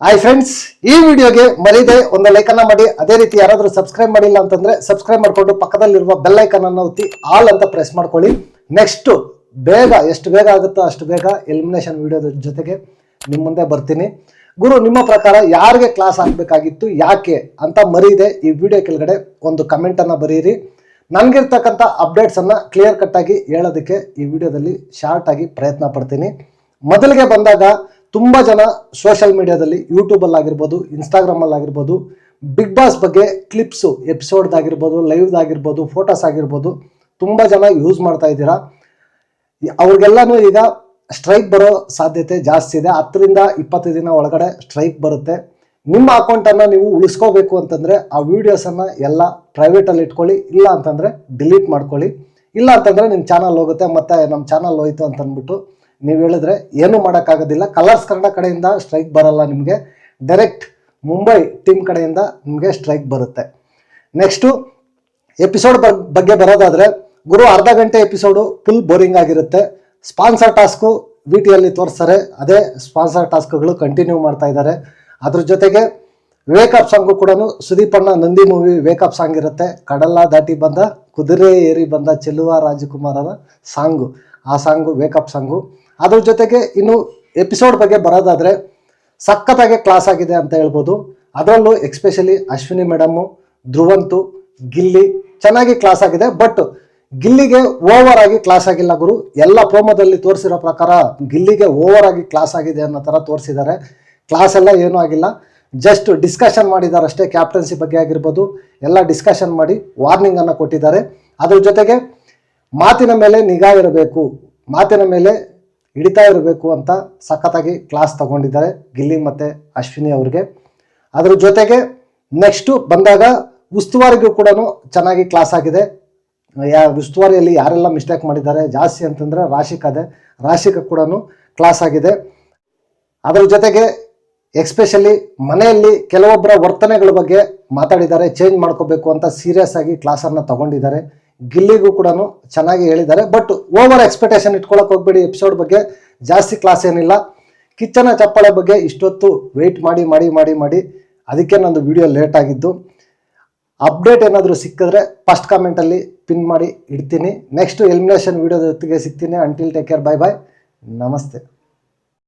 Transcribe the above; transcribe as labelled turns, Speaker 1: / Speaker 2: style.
Speaker 1: Hi friends, ಈ ವಿಡಿಯೋಗೆ ಮರೀದೆ ಒಂದು ಲೈಕ್ ಅನ್ನ ಮಾಡಿ. ಅದೇ ರೀತಿ ಯಾರಾದರೂ ಸಬ್ಸ್ಕ್ರೈಬ್ ಮಾಡಿಲ್ಲ ಅಂತಂದ್ರೆ ಸಬ್ಸ್ಕ್ರೈಬ್ ಮಾಡ್ಕೊಂಡು ಪಕ್ಕದಲ್ಲಿರುವ ಬೆಲ್ ಐಕನ್ ಅನ್ನು ಒತ್ತಿ ಆಲ್ ಅಂತ ಪ್ರೆಸ್ ಮಾಡ್ಕೊಳ್ಳಿ. ನೆಕ್ಸ್ಟ್ ಬೇಗ ಎಷ್ಟು ಬೇಗ ಆಗುತ್ತೋ ಅಷ್ಟು ಬೇಗ ಎಲಿಮಿನೇಷನ್ ವಿಡಿಯೋದ ಜೊತೆಗೆ ನಿಮ್ಮ ಮುಂದೆ ಬರ್ತೀನಿ. ಗುರು, ನಿಮ್ಮ ಪ್ರಕಾರ ಯಾರಿಗೆ ಕ್ಲಾಸ್ ಹಾಕಬೇಕಾಗಿತ್ತು, ಯಾಕೆ ಅಂತ ಮರೀದೆ ಈ ವಿಡಿಯೋ ಕೆಳಗಡೆ ಒಂದು ಕಮೆಂಟ್ ಅನ್ನ ಬರೀರಿ. ನನಗಿರ್ತಕ್ಕಂಥ ಅಪ್ಡೇಟ್ಸ್ ಅನ್ನ ಕ್ಲಿಯರ್ ಕಟ್ ಆಗಿ ಹೇಳೋದಕ್ಕೆ ಈ ವಿಡಿಯೋದಲ್ಲಿ ಶಾರ್ಟ್ ಆಗಿ ಪ್ರಯತ್ನ ಪಡ್ತೀನಿ. ಮೊದಲಿಗೆ ಬಂದಾಗ ತುಂಬಾ ಜನ ಸೋಷಿಯಲ್ ಮೀಡಿಯಾದಲ್ಲಿ ಯೂಟ್ಯೂಬಲ್ಲಿ ಆಗಿರ್ಬೋದು, ಇನ್ಸ್ಟಾಗ್ರಾಮ್ ಅಲ್ಲಿ ಆಗಿರ್ಬೋದು, ಬಿಗ್ ಬಾಸ್ ಬಗ್ಗೆ ಕ್ಲಿಪ್ಸು ಎಪಿಸೋಡ್ದಾಗಿರ್ಬೋದು, ಲೈವ್ದಾಗಿರ್ಬೋದು, ಫೋಟೋಸ್ ಆಗಿರ್ಬೋದು ತುಂಬಾ ಜನ ಯೂಸ್ ಮಾಡ್ತಾ ಇದ್ದೀರಾ. ಅವ್ರಿಗೆಲ್ಲಾನು ಈಗ ಸ್ಟ್ರೈಕ್ ಬರೋ ಸಾಧ್ಯತೆ ಜಾಸ್ತಿ ಇದೆ. 10 ರಿಂದ 20 ದಿನ ಒಳಗಡೆ ಸ್ಟ್ರೈಕ್ ಬರುತ್ತೆ. ನಿಮ್ಮ ಅಕೌಂಟನ್ನು ನೀವು ಉಳಿಸ್ಕೋಬೇಕು ಅಂತಂದ್ರೆ ಆ ವಿಡಿಯೋಸನ್ನು ಎಲ್ಲ ಪ್ರೈವೇಟಲ್ಲಿ ಇಟ್ಕೊಳ್ಳಿ, ಇಲ್ಲ ಅಂತಂದ್ರೆ ಡಿಲೀಟ್ ಮಾಡ್ಕೊಳ್ಳಿ. ಇಲ್ಲ ಅಂತಂದ್ರೆ ನಿಮ್ಮ ಚಾನಲ್ ಹೋಗುತ್ತೆ, ಮತ್ತೆ ನಮ್ಮ ಚಾನಲ್ ಹೋಯ್ತು ಅಂತ ಅಂದ್ಬಿಟ್ಟು ನೀವು ಹೇಳಿದ್ರೆ ಏನು ಮಾಡೋಕ್ಕಾಗೋದಿಲ್ಲ. ಕಲರ್ಸ್ ಕನ್ನಡ ಕಡೆಯಿಂದ ಸ್ಟ್ರೈಕ್ ಬರಲ್ಲ, ನಿಮಗೆ ಡೈರೆಕ್ಟ್ ಮುಂಬೈ ಟೀಮ್ ಕಡೆಯಿಂದ ನಿಮಗೆ ಸ್ಟ್ರೈಕ್ ಬರುತ್ತೆ. ನೆಕ್ಸ್ಟು ಎಪಿಸೋಡ್ ಬಗ್ಗೆ ಬರೋದಾದರೆ, ಗುರು ಅರ್ಧ ಗಂಟೆ ಎಪಿಸೋಡು ಫುಲ್ ಬೋರಿಂಗ್ ಆಗಿರುತ್ತೆ. ಸ್ಪಾನ್ಸರ್ ಟಾಸ್ಕು ವಿಟಿಯಲ್ಲಿ ತೋರಿಸ್ತಾರೆ, ಅದೇ ಸ್ಪಾನ್ಸರ್ ಟಾಸ್ಕ್ಗಳು ಕಂಟಿನ್ಯೂ ಮಾಡ್ತಾ ಇದ್ದಾರೆ. ಅದ್ರ ಜೊತೆಗೆ ವೇಕಪ್ ಸಾಂಗು ಕೂಡ ಸುದೀಪಣ್ಣ ನಂದಿ ಮೂವಿ ವೇಕಪ್ ಸಾಂಗ್ ಇರುತ್ತೆ. ಕಡಲ ದಾಟಿ ಬಂದ ಕುದುರೆ ಏರಿ ಬಂದ ಚೆಲುವ ರಾಜಕುಮಾರರ ಸಾಂಗು, ಆ ಸಾಂಗು ವೇಕಪ್ ಸಾಂಗು. ಅದ್ರ ಜೊತೆಗೆ ಇನ್ನು ಎಪಿಸೋಡ್ ಬಗ್ಗೆ ಬರೋದಾದರೆ ಸಖತ್ತಾಗಿ ಕ್ಲಾಸ್ ಆಗಿದೆ ಅಂತ ಹೇಳ್ಬೋದು. ಅದರಲ್ಲೂ ಎಕ್ಸ್ಪೆಷಲಿ ಅಶ್ವಿನಿ ಮೇಡಮ್ಮು, ಧ್ರುವಂತು, ಗಿಲ್ಲಿ ಚೆನ್ನಾಗಿ ಕ್ಲಾಸ್ ಆಗಿದೆ. ಬಟ್ ಗಿಲ್ಲಿಗೆ ಓವರ್ ಆಗಿ ಕ್ಲಾಸ್ ಆಗಿಲ್ಲ ಗುರು. ಎಲ್ಲ ಪ್ರೋಮೋದಲ್ಲಿ ತೋರಿಸಿರೋ ಪ್ರಕಾರ ಗಿಲ್ಲಿಗೆ ಓವರ್ ಆಗಿ ಕ್ಲಾಸ್ ಆಗಿದೆ ಅನ್ನೋ ಥರ ತೋರಿಸಿದ್ದಾರೆ. ಕ್ಲಾಸ್ ಎಲ್ಲ ಏನೂ ಆಗಿಲ್ಲ, ಜಸ್ಟ್ ಡಿಸ್ಕಷನ್ ಮಾಡಿದ್ದಾರೆ ಅಷ್ಟೇ. ಕ್ಯಾಪ್ಟನ್ಸಿ ಬಗ್ಗೆ ಆಗಿರ್ಬೋದು ಎಲ್ಲ ಡಿಸ್ಕಷನ್ ಮಾಡಿ ವಾರ್ನಿಂಗ್ ಅನ್ನು ಕೊಟ್ಟಿದ್ದಾರೆ. ಅದ್ರ ಜೊತೆಗೆ ಮಾತಿನ ಮೇಲೆ ನಿಗಾ ಇರಬೇಕು, ಮಾತಿನ ಮೇಲೆ ಹಿಡಿತಾ ಇರಬೇಕು ಅಂತ ಸಖತ್ತಾಗಿ ಕ್ಲಾಸ್ ತಗೊಂಡಿದ್ದಾರೆ ಗಿಲ್ಲಿ ಮತ್ತು ಅಶ್ವಿನಿ ಅವ್ರಿಗೆ. ಅದ್ರ ಜೊತೆಗೆ ನೆಕ್ಸ್ಟು ಬಂದಾಗ ಉಸ್ತುವಾರಿಗೂ ಕೂಡ ಚೆನ್ನಾಗಿ ಕ್ಲಾಸ್ ಆಗಿದೆ. ಉಸ್ತುವಾರಿಯಲ್ಲಿ ಯಾರೆಲ್ಲ ಮಿಸ್ಟೇಕ್ ಮಾಡಿದ್ದಾರೆ ಜಾಸ್ತಿ ಅಂತಂದರೆ ರಾಶಿಕಾ ಕೂಡ ಕ್ಲಾಸ್ ಆಗಿದೆ. ಅದರ ಜೊತೆಗೆ ಎಕ್ಸ್ಪೆಷಲಿ ಮನೆಯಲ್ಲಿ ಕೆಲವೊಬ್ಬರ ವರ್ತನೆಗಳ ಬಗ್ಗೆ ಮಾತಾಡಿದ್ದಾರೆ, ಚೇಂಜ್ ಮಾಡ್ಕೋಬೇಕು ಅಂತ ಸೀರಿಯಸ್ ಆಗಿ ಕ್ಲಾಸನ್ನು ತಗೊಂಡಿದ್ದಾರೆ. ಗಿಲ್ಲಿಗೂ ಕೂಡ ಚೆನ್ನಾಗಿ ಹೇಳಿದ್ದಾರೆ. ಬಟ್ ಓವರ್ ಎಕ್ಸ್ಪೆಕ್ಟೇಷನ್ ಇಟ್ಕೊಳಕ್ಕೆ ಹೋಗ್ಬೇಡಿ. ಎಪಿಸೋಡ್ ಬಗ್ಗೆ ಜಾಸ್ತಿ ಕ್ಲಾಸ್ ಏನಿಲ್ಲ. ಕಿಚ್ಚನ ಚಪ್ಪಾಳೆ ಬಗ್ಗೆ ಇಷ್ಟೊತ್ತು ವೆಯ್ಟ್ ಮಾಡಿ ಮಾಡಿ ಮಾಡಿ ಮಾಡಿ ಅದಕ್ಕೆ ನಂದು ವಿಡಿಯೋ ಲೇಟ್ ಆಗಿದ್ದು. ಅಪ್ಡೇಟ್ ಏನಾದರೂ ಸಿಕ್ಕಿದ್ರೆ ಫಸ್ಟ್ ಕಾಮೆಂಟಲ್ಲಿ ಪಿನ್ ಮಾಡಿ ಇಡ್ತೀನಿ. ನೆಕ್ಸ್ಟ್ ಎಲಿಮಿನೇಷನ್ ವಿಡಿಯೋದ ಜೊತೆಗೆ ಸಿಗ್ತೀನಿ. Until take care, bye bye, ನಮಸ್ತೆ.